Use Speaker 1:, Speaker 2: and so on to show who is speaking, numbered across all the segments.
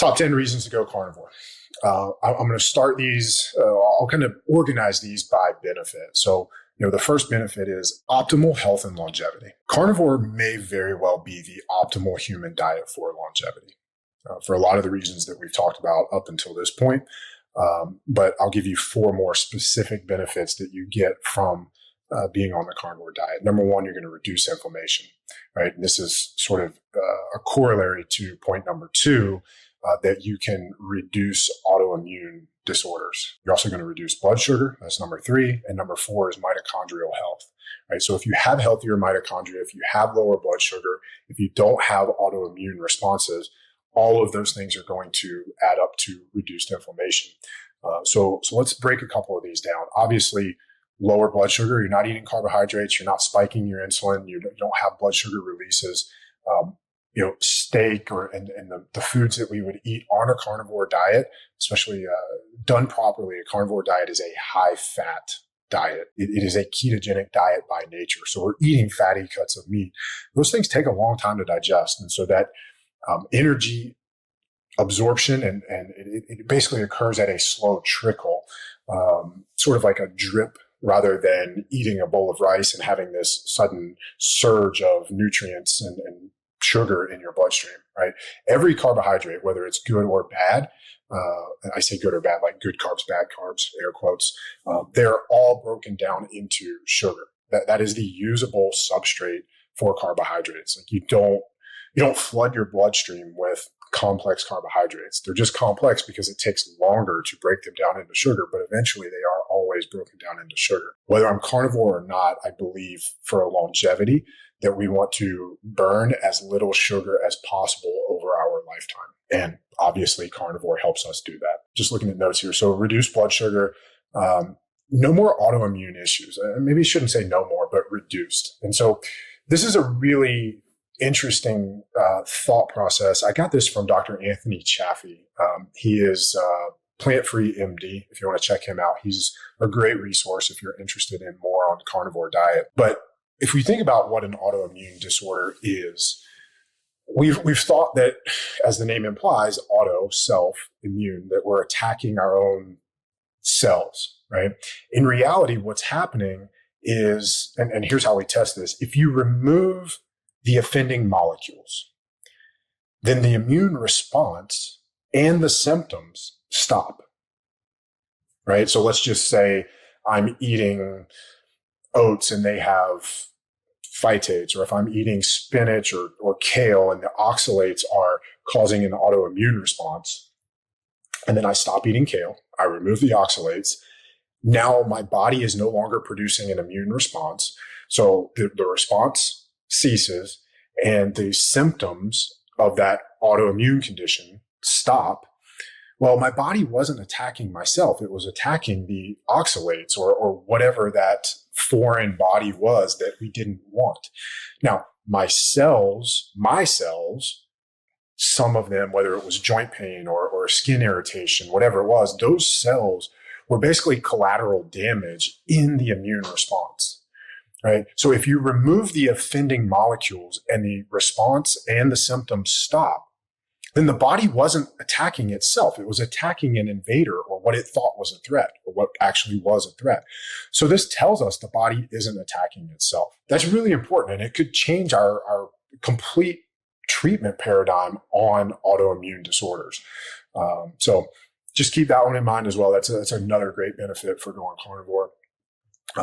Speaker 1: Top 10 reasons to go carnivore. I'm going to start these. I'll kind of organize these by benefit. So, the first benefit is optimal health and longevity. Carnivore may very well be the optimal human diet for longevity, for a lot of the reasons that we've talked about up until this point. But I'll give you 4 more specific benefits that you get from being on the carnivore diet. Number 1, you're going to reduce inflammation, right? And this is sort of a corollary to point number 2, that you can reduce autoimmune disorders. You're also going to reduce blood sugar. That's number 3. And number 4 is mitochondrial health, right? So if you have healthier mitochondria, if you have lower blood sugar, if you don't have autoimmune responses, all of those things are going to add up to reduced inflammation. So let's break a couple of these down. Obviously, lower blood sugar, you're not eating carbohydrates, you're not spiking your insulin, you don't have blood sugar releases. Steak and the foods that we would eat on a carnivore diet, especially done properly, a carnivore diet is a high fat diet. It is a ketogenic diet by nature. So we're eating fatty cuts of meat. Those things take a long time to digest. And so that energy absorption and it basically occurs at a slow trickle, sort of like a drip, rather than eating a bowl of rice and having this sudden surge of nutrients and sugar in your bloodstream, right? Every carbohydrate, whether it's good or bad, I say good or bad, like good carbs, bad carbs, air quotes, they're all broken down into sugar. That is the usable substrate for carbohydrates. Like you don't flood your bloodstream with complex carbohydrates. They're just complex because it takes longer to break them down into sugar, but eventually they are always broken down into sugar. Whether I'm carnivore or not, I believe for longevity that we want to burn as little sugar as possible over our lifetime. And obviously carnivore helps us do that. Just looking at notes here. So reduce blood sugar, no more autoimmune issues. Maybe I shouldn't say no more, but reduced. And so this is a really interesting thought process. I got this from Dr. Anthony Chaffee. He is Plant Free MD. If you want to check him out, he's a great resource if you're interested in more on carnivore diet. But if we think about what an autoimmune disorder is, we've thought that, as the name implies, auto, self, immune, that we're attacking our own cells, right? In reality, what's happening is, and here's how we test this, if you remove the offending molecules, then the immune response and the symptoms stop, right? So let's just say I'm eating oats and they have phytates, or if I'm eating spinach or kale and the oxalates are causing an autoimmune response, and then I stop eating kale, I remove the oxalates, now my body is no longer producing an immune response. So the response ceases and the symptoms of that autoimmune condition stop. Well, my body wasn't attacking myself. It was attacking the oxalates or whatever that foreign body was that we didn't want. Now, my cells, some of them, whether it was joint pain or skin irritation, whatever it was, those cells were basically collateral damage in the immune response, right? So if you remove the offending molecules and the response and the symptoms stop, then the body wasn't attacking itself. It was attacking an invader or what it thought was a threat or what actually was a threat. So this tells us the body isn't attacking itself. That's really important, and it could change our complete treatment paradigm on autoimmune disorders. So just keep that one in mind as well. That's another great benefit for going carnivore.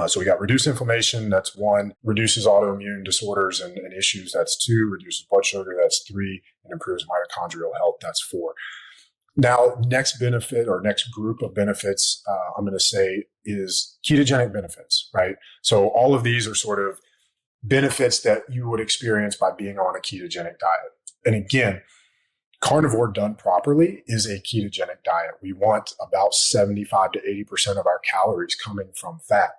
Speaker 1: So we got reduced inflammation, that's 1, reduces autoimmune disorders and issues, that's 2, reduces blood sugar, that's 3, and improves mitochondrial health, that's 4. Now, next benefit or next group of benefits, I'm going to say is ketogenic benefits, right? So all of these are sort of benefits that you would experience by being on a ketogenic diet. And again, carnivore done properly is a ketogenic diet. We want about 75 to 80% of our calories coming from fat.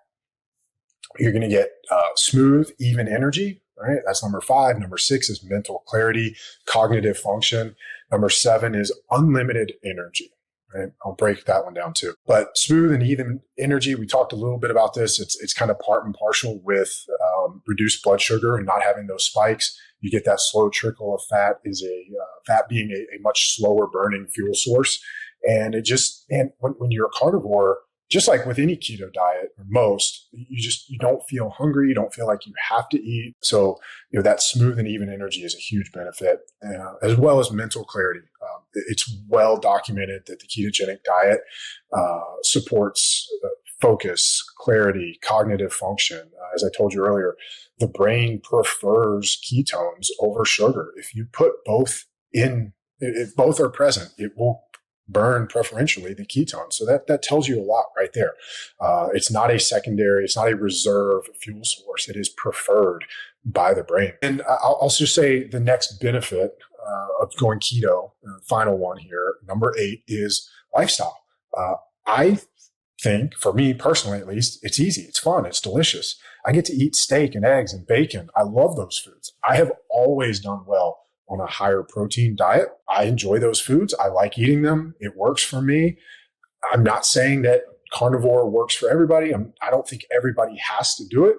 Speaker 1: You're going to get smooth, even energy, right? That's number 5. Number 6 is mental clarity, cognitive function. Number 7 is unlimited energy, right? I'll break that one down too. But smooth and even energy, we talked a little bit about this. It's kind of part and partial with reduced blood sugar and not having those spikes. You get that slow trickle of fat, fat being a much slower burning fuel source. And when you're a carnivore, just like with any keto diet or most, you don't feel hungry. You don't feel like you have to eat. So, that smooth and even energy is a huge benefit, as well as mental clarity. It's well documented that the ketogenic diet supports focus, clarity, cognitive function. As I told you earlier, the brain prefers ketones over sugar. If you put if both are present, it will burn preferentially the ketones. So that tells you a lot right there. It's not a secondary, it's not a reserve fuel source. It is preferred by the brain. And I'll also say the next benefit of going keto, final one here, number 8, is lifestyle. I think, for me personally at least, it's easy, it's fun, it's delicious. I get to eat steak and eggs and bacon. I love those foods. I have always done well on a higher protein diet. I enjoy those foods. I like eating them. It works for me. I'm not saying that carnivore works for everybody. I don't think everybody has to do it.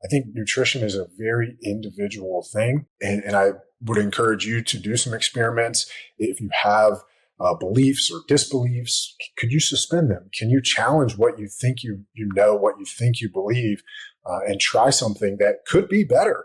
Speaker 1: I think nutrition is a very individual thing. And I would encourage you to do some experiments. If you have beliefs or disbeliefs, could you suspend them? Can you challenge what you think you know, what you think you believe, and try something that could be better?